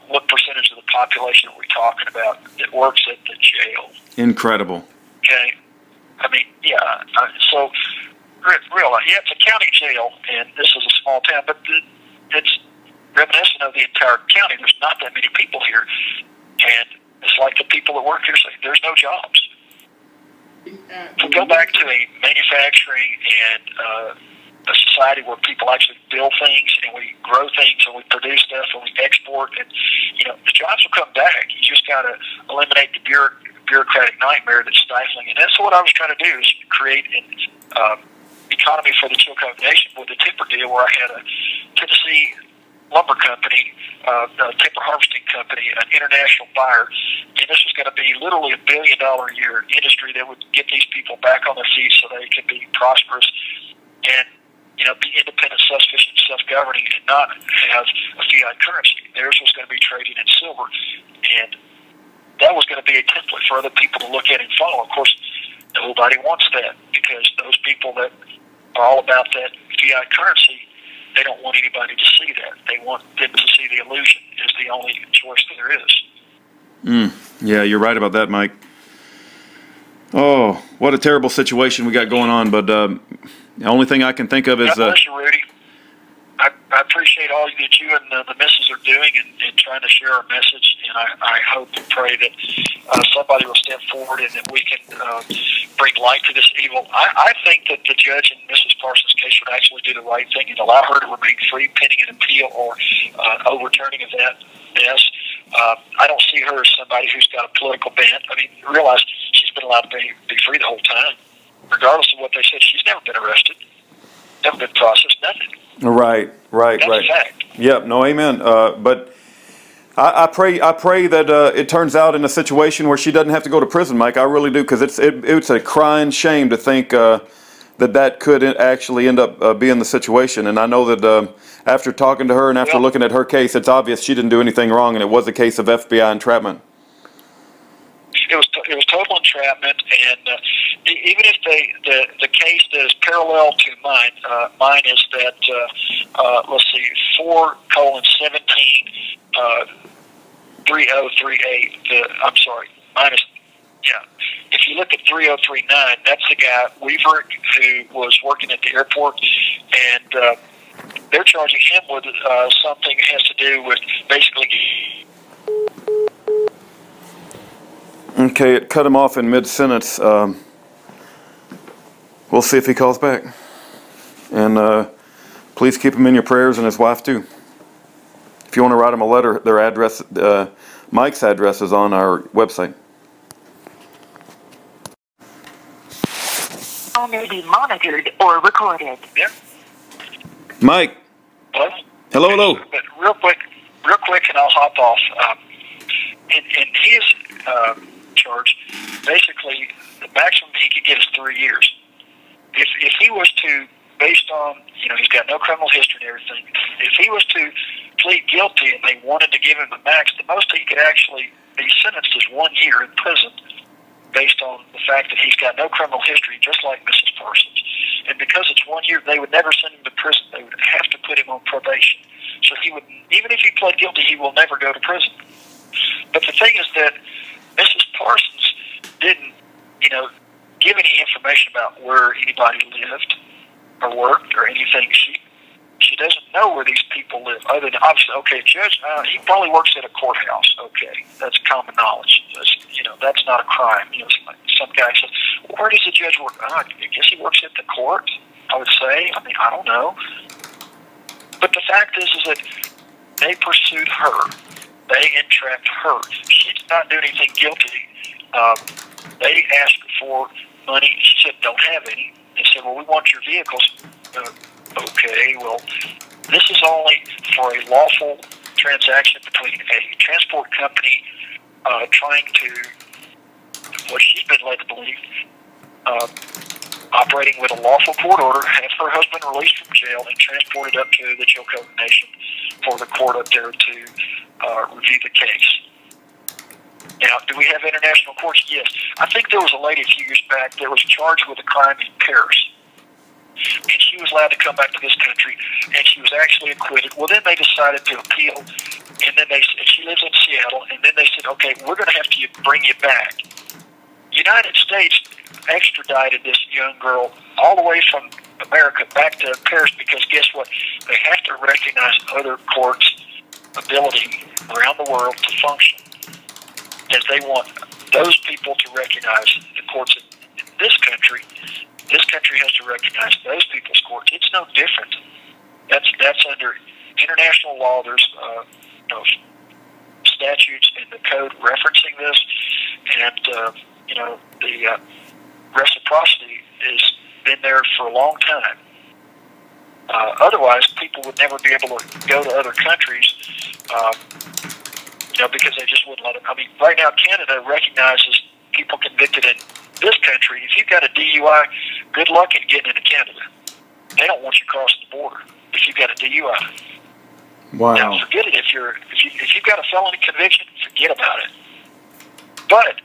What percentage of the population are we talking about that works at the jail? Incredible. Okay. I mean, yeah. So, realize, it's a county jail, and this is a small town, but it's reminiscent of the entire county. There's not that many people here. And it's like the people that work here say, there's no jobs. To go back to a manufacturing and a society where people actually build things and we grow things and we produce stuff and we export, and the jobs will come back. You just got to eliminate the bureaucratic nightmare that's stifling. And that's what I was trying to do, is create an economy for the Chilcote Nation with a timber deal, where I had a Tennessee lumber company, a timber harvesting company, an international buyer, and this was going to be literally $1 billion a year industry that would get these people back on their feet so they could be prosperous and be independent, self-sufficient, self-governing, and not have a fiat currency. Theirs was going to be traded in silver, and that was going to be a template for other people to look at and follow. Of course, nobody wants that, because those people that are all about that fiat currency, they don't want anybody to see that. They want them to see the illusion is the only choice that there is. Yeah, you're right about that, Mike. Oh, what a terrible situation we got going on. But the only thing I can think of is... God bless you, Rudy. I appreciate all that you and the missus are doing and trying to share our message, and I hope and pray that somebody will step forward and that we can bring light to this evil. I think that the judge in Mrs. Parsons' case would actually do the right thing and allow her to remain free pending an appeal or overturning of that. Yes, I don't see her as somebody who's got a political bent. I mean, realize she's been allowed to be free the whole time. Regardless of what they said, she's never been arrested, never been processed, nothing. Right. That's a fact. Yep. No, amen. But I pray that it turns out in a situation where she doesn't have to go to prison, Mike. I really do, because it's a crying shame to think that could actually end up being the situation. And I know that after talking to her and after looking at her case, it's obvious she didn't do anything wrong, and it was a case of FBI entrapment. It was total entrapment, and even if the case that is parallel to mine, mine is that let's see, 4:17 3038. I'm sorry, minus. Yeah, if you look at 3039, that's the guy Wilber who was working at the airport, and they're charging him with something that has to do with basically. Okay, it cut him off in mid-sentence. We'll see if he calls back. And please keep him in your prayers, and his wife too. If you want to write him a letter, their address, Mike's address is on our website. Call may be monitored or recorded. Yeah. Mike. Hello? Hello. But real quick, and I'll hop off. In his charge, basically, the maximum he could get is 3 years. If he was to, based on, he's got no criminal history and everything, if he was to plead guilty and they wanted to give him the max, the most he could actually be sentenced is 1 year in prison, based on the fact that he's got no criminal history, just like Mrs. Parsons. And because it's 1 year, they would never send him to prison. They would have to put him on probation. So he would, even if he pled guilty, he will never go to prison. But the thing is that Mrs. Parsons didn't, give any information about where anybody lived or worked or anything. She doesn't know where these people live, other than, obviously, okay, judge, he probably works at a courthouse. Okay, that's common knowledge. That's not a crime. Some guy says, well, where does the judge work? I guess he works at the court, I would say. I mean, I don't know. But the fact is that they pursued her. They entrapped her. She did not do anything guilty. They asked for money. She said, don't have any. They said, well, we want your vehicles. Okay, well, this is only for a lawful transaction between a transport company trying to, what she's been led to believe, operating with a lawful court order, have her husband released from jail and transported up to the Chilcotin Nation for the court up there to review the case. Now, do we have international courts? Yes. I think there was a lady a few years back that was charged with a crime in Paris. And she was allowed to come back to this country, and she was actually acquitted. Well, then they decided to appeal, and then she lives in Seattle, and then they said, okay, we're going to have to bring you back. United States extradited this young girl all the way from America back to Paris because guess what? They have to recognize other courts' ability around the world to function, as they want those people to recognize the courts in this country. This country has to recognize those people's courts. It's no different. That's under international law. There's statutes in the code referencing this, and the reciprocity has been there for a long time. Otherwise, people would never be able to go to other countries, because they just wouldn't let them. I mean, right now, Canada recognizes people convicted in this country. If you've got a DUI, good luck in getting into Canada. They don't want you crossing the border if you've got a DUI. Wow. Now, forget it. If you've got a felony conviction, forget about it. But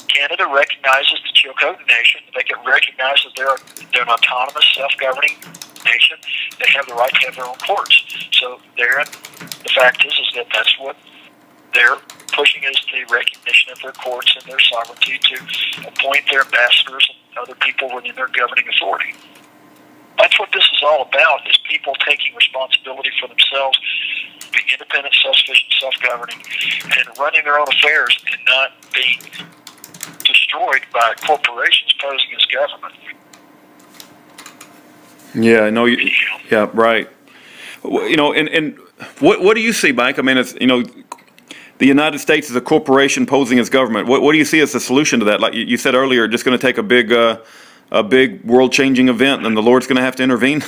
Canada recognizes the Chilcotin Nation. They can recognize that they're an autonomous, self-governing nation. They have the right to have their own courts. So the fact is that that's what their pushing is the recognition of their courts and their sovereignty to appoint their ambassadors and other people within their governing authority. That's what this is all about, is people taking responsibility for themselves, being independent, self-sufficient, self-governing, and running their own affairs and not being destroyed by corporations posing as government. Yeah, no, yeah, right. You know, and what do you see, Mike? I mean, it's, you know, the United States is a corporation posing as government. What do you see as the solution to that? Like you said earlier, just going to take a big world-changing event, and the Lord's going to have to intervene?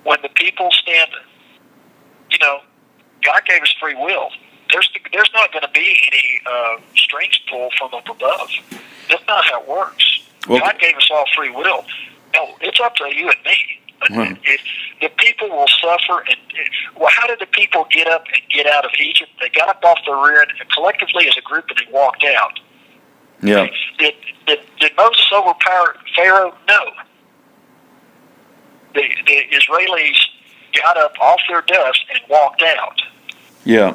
When the people stand, you know, God gave us free will. There's not going to be any strings pulled from up above. That's not how it works. Well, God gave us all free will. No, it's up to you and me. Wow. If the people will suffer, well, how did the people get up and get out of Egypt? They got up off their rear end collectively as a group, and they walked out. Yeah. Did Moses overpower Pharaoh? No. The Israelis got up off their dust and walked out. Yeah.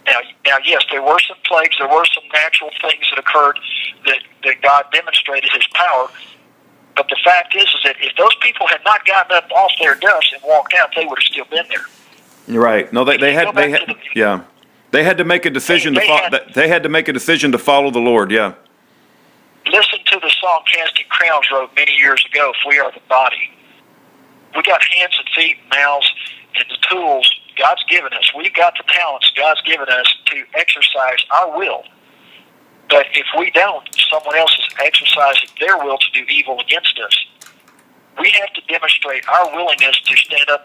Now, yes, there were some plagues, there were some natural things that occurred that God demonstrated His power. But the fact is that if those people had not gotten up off their dust and walked out, they would have still been there. You're right. No, they had to make a decision they had to make a decision to follow the Lord. Yeah. Listen to the song Casting Crowns wrote many years ago, "If we are the body." We got hands and feet, mouths, and the tools God's given us. We've got the talents God's given us to exercise our will. But if we don't, someone else is exercising their will to do evil against us. We have to demonstrate our willingness to stand up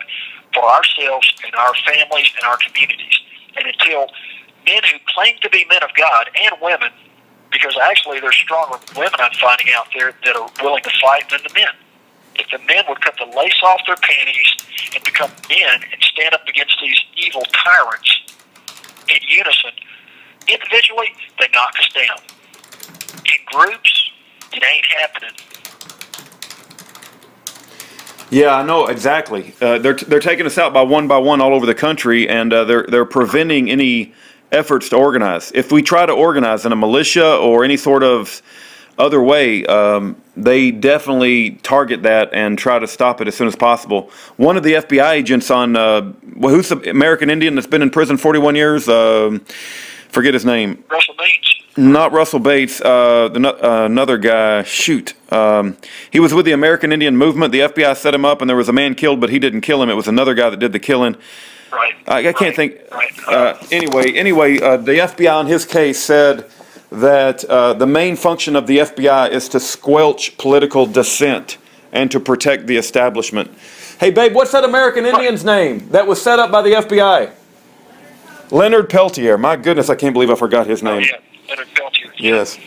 for ourselves and our families and our communities. And until men who claim to be men of God, and women, because actually there's stronger women I'm finding out there that are willing to fight than the men. If the men would cut the lace off their panties and become men and stand up against these evil tyrants in unison, individually, they knock us down. In groups, it ain't happening. Yeah, I know exactly. They're taking us out by one all over the country, and they're preventing any efforts to organize. If we try to organize in a militia or any sort of other way, they definitely target that and try to stop it as soon as possible. One of the FBI agents on who's the American Indian that's been in prison 41 years? Forget his name. Russell Bates. Not Russell Bates. Another guy. Shoot. He was with the American Indian movement. The FBI set him up, and there was a man killed, but he didn't kill him. It was another guy that did the killing. Right. I can't think. Right. Anyway, the FBI on his case said that the main function of the FBI is to squelch political dissent and to protect the establishment. Hey, babe, what's that American Indian's name that was set up by the FBI? Leonard Peltier. My goodness, I can't believe I forgot his name. Oh, yeah, Leonard Peltier. Yes.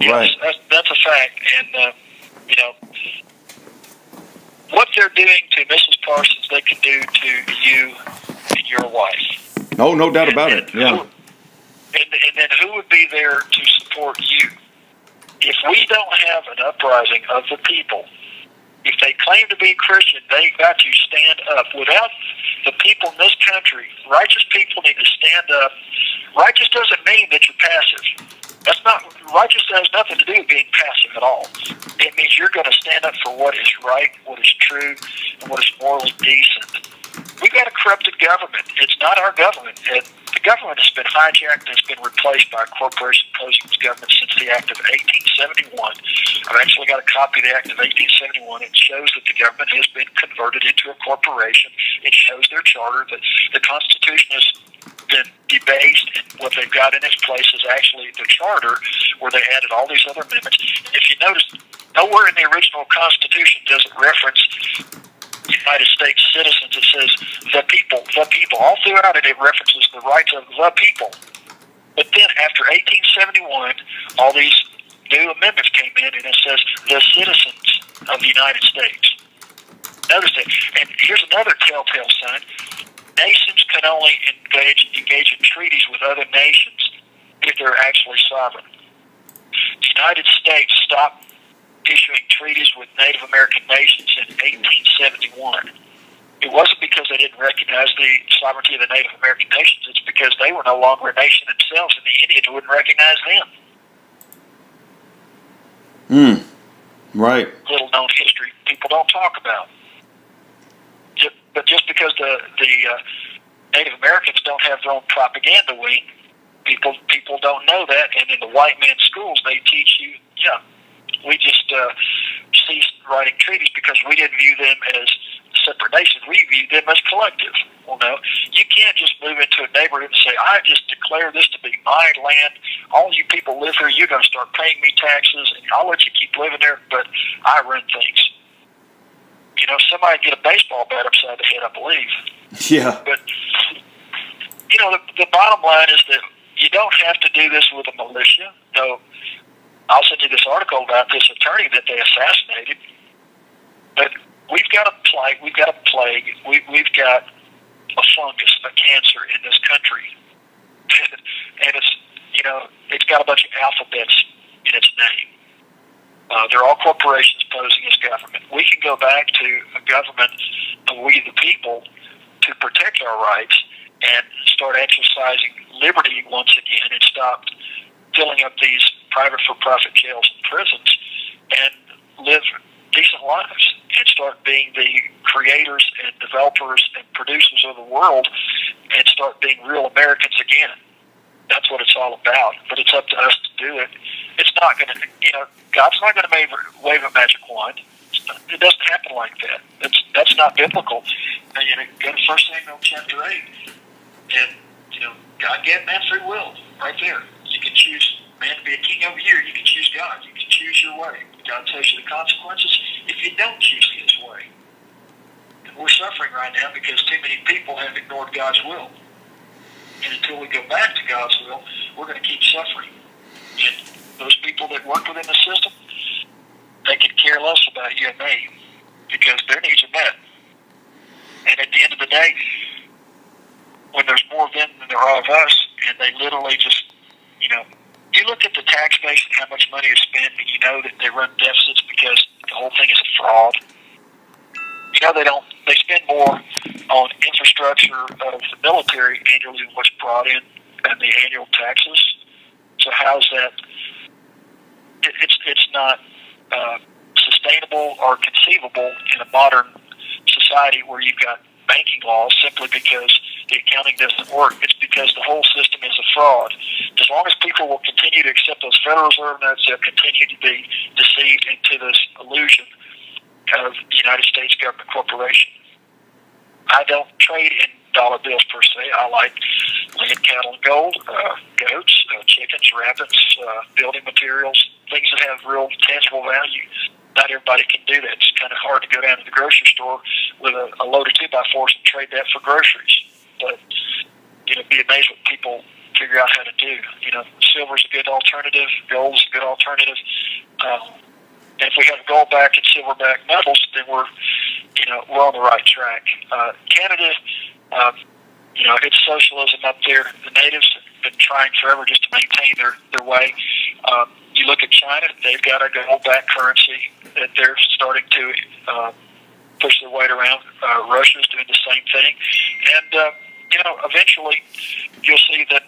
Yes, Right. That's a fact. And, you know, what they're doing to Mrs. Parsons, they can do to you and your wife. Oh, no doubt about it. Yeah. And then who would be there to support you? If we don't have an uprising of the people, if they claim to be Christian, they've got to stand up. Without the people in this country, righteous people need to stand up. Righteous doesn't mean that you're passive. That's not, righteous has nothing to do with being passive at all. It means you're going to stand up for what is right, what is true, and what is morally decent. We've got a corrupted government. It's not our government. The government has been hijacked and has been replaced by a corporation posing as government since the Act of 1871. I've actually got a copy of the Act of 1871. It shows that the government has been converted into a corporation. It shows their charter. The Constitution has been debased, and what they've got in its place is actually the charter, where they added all these other amendments. If you notice, nowhere in the original Constitution does it reference United States citizens. It says the people, the people. All throughout it, it references the rights of the people. But then after 1871, all these new amendments came in, and it says the citizens of the United States. Notice that. And here's another telltale sign. Nations can only engage in treaties with other nations if they're actually sovereign. The United States stopped issuing treaties with Native American nations in 1871. It wasn't because they didn't recognize the sovereignty of the Native American nations. It's because they were no longer a nation themselves, and the Indians wouldn't recognize them. Right. Little known history people don't talk about. But just because the Native Americans don't have their own propaganda wing, people don't know that. And in the white man's schools, they teach you, we just ceased writing treaties because we didn't view them as separate nations. We viewed them as collective. Well, no, you can't just move into a neighborhood and say, I just declare this to be my land. All you people live here, you're going to start paying me taxes, and I'll let you keep living there, but I run things. You know, somebody get a baseball bat upside the head, I believe. Yeah. But, you know, the bottom line is that you don't have to do this with a militia. No, I'll send you this article about this attorney that they assassinated. But we've got a plague. We've got a fungus, a cancer in this country. And it's, you know, it's got a bunch of alphabets in its name. They're all corporations posing as government. We can go back to a government of we the people to protect our rights and start exercising liberty once again and stop filling up these private for-profit jails and prisons and live decent lives and start being the creators and developers and producers of the world and start being real Americans again. That's what it's all about. But it's up to us to do it. It's not going to, you know, God's not going to wave a magic wand. It doesn't happen like that. That's not biblical. And, you know, go to 1 Samuel chapter 8, and, you know, God gave man free will right there. You can choose man to be a king over you. You can choose God. You can choose your way. God tells you the consequences if you don't choose his way. And we're suffering right now because too many people have ignored God's will. And until we go back to God's will, we're going to keep suffering. And those people that work within the system, they could care less about you and me because their needs are met. And at the end of the day, when there's more of them than there are of us, and they literally just, you know, you look at the tax base and how much money is spent, and you know that they run deficits because the whole thing is a fraud. You know, they spend more on infrastructure of the military annually than what's brought in and the annual taxes. So how's that? It's not sustainable or conceivable in a modern society where you've got banking laws simply because the accounting doesn't work. It's because the whole system is a fraud. As long as people will continue to accept those Federal Reserve notes, they'll continue to be deceived into this illusion of the United States government corporation. I don't trade in dollar bills per se. I like land, cattle, and gold, goats, chickens, rabbits, building materials, things that have real tangible value. Not everybody can do that. It's kind of hard to go down to the grocery store with a load of 2x4s and trade that for groceries. But, you know, be amazed what people figure out how to do. You know, silver's a good alternative. Gold's a good alternative. And if we have gold-backed and silver-backed metals, then we're on the right track. Canada, you know, it's socialism up there. The natives have been trying forever just to maintain their way. You look at China, they've got a gold-backed currency that they're starting to push their weight around. Russia's doing the same thing. And, you know, eventually you'll see that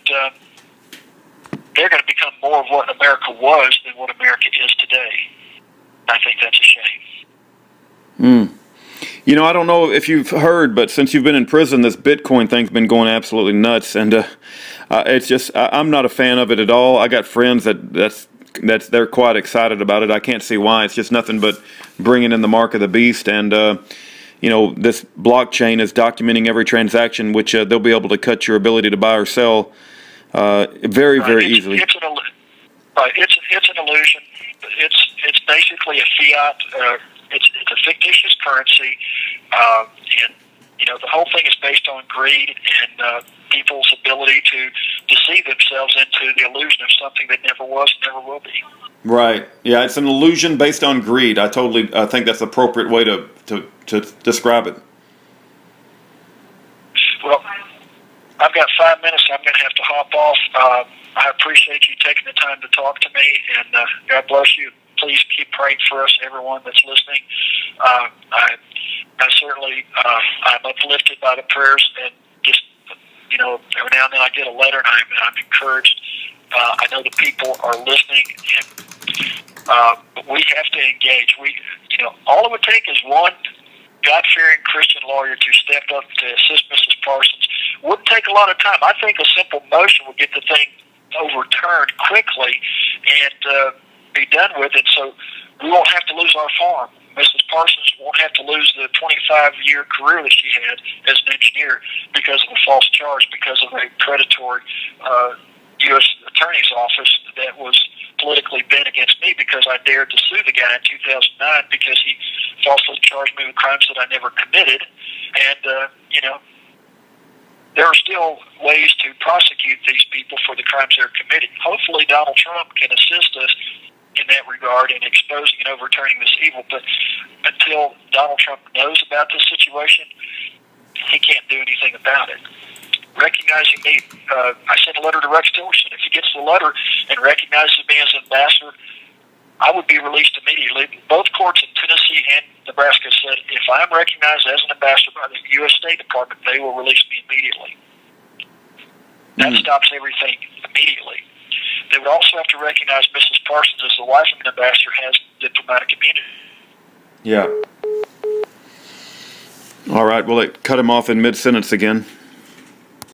they're going to become more of what America was than what America is today. I think that's a shame. You know, I don't know if you've heard, but since you've been in prison, this Bitcoin thing's been going absolutely nuts, and it's just I'm not a fan of it at all. I got friends that's they're quite excited about it. I can't see why. It's just nothing but bringing in the mark of the beast, and you know, this blockchain is documenting every transaction, which they'll be able to cut your ability to buy or sell very easily. It's an illusion. It's basically a fiat. It's a fictitious currency, and you know, the whole thing is based on greed and people's ability to deceive themselves into the illusion of something that never was, never will be. Right. Yeah, it's an illusion based on greed. I think that's the appropriate way to describe it. Well, I've got 5 minutes. I'm going to have to hop off. I appreciate you taking the time to talk to me, and God bless you. please keep praying for us, everyone that's listening. I certainly, I'm uplifted by the prayers, and just, every now and then I get a letter, and I'm encouraged. I know the people are listening, and we have to engage. All it would take is one God-fearing Christian lawyer to step up to assist Mrs. Parsons. Wouldn't take a lot of time. I think a simple motion would get the thing overturned quickly and be done with it, so we won't have to lose our farm. Mrs. Parsons won't have to lose the 25-year career that she had as an engineer because of a false charge, because of a predatory U.S. Attorney's Office that was politically bent against me because I dared to sue the guy in 2009 because he falsely charged me with crimes that I never committed. And, there are still ways to prosecute these people for the crimes they're committing. Hopefully Donald Trump can assist us in that regard in exposing and overturning this evil. But until Donald Trump knows about this situation, he can't do anything about it. Recognizing me, I sent a letter to Rex Tillerson. If he gets the letter and recognizes me as an ambassador, I would be released immediately. Both courts in Tennessee and Nebraska said if I'm recognized as an ambassador by the U.S. State Department, they will release me immediately. That stops everything immediately. They would also have to recognize Mrs. Parsons as the wife of an ambassador has diplomatic immunity. Yeah. All right. Well, it cut him off in mid-sentence again.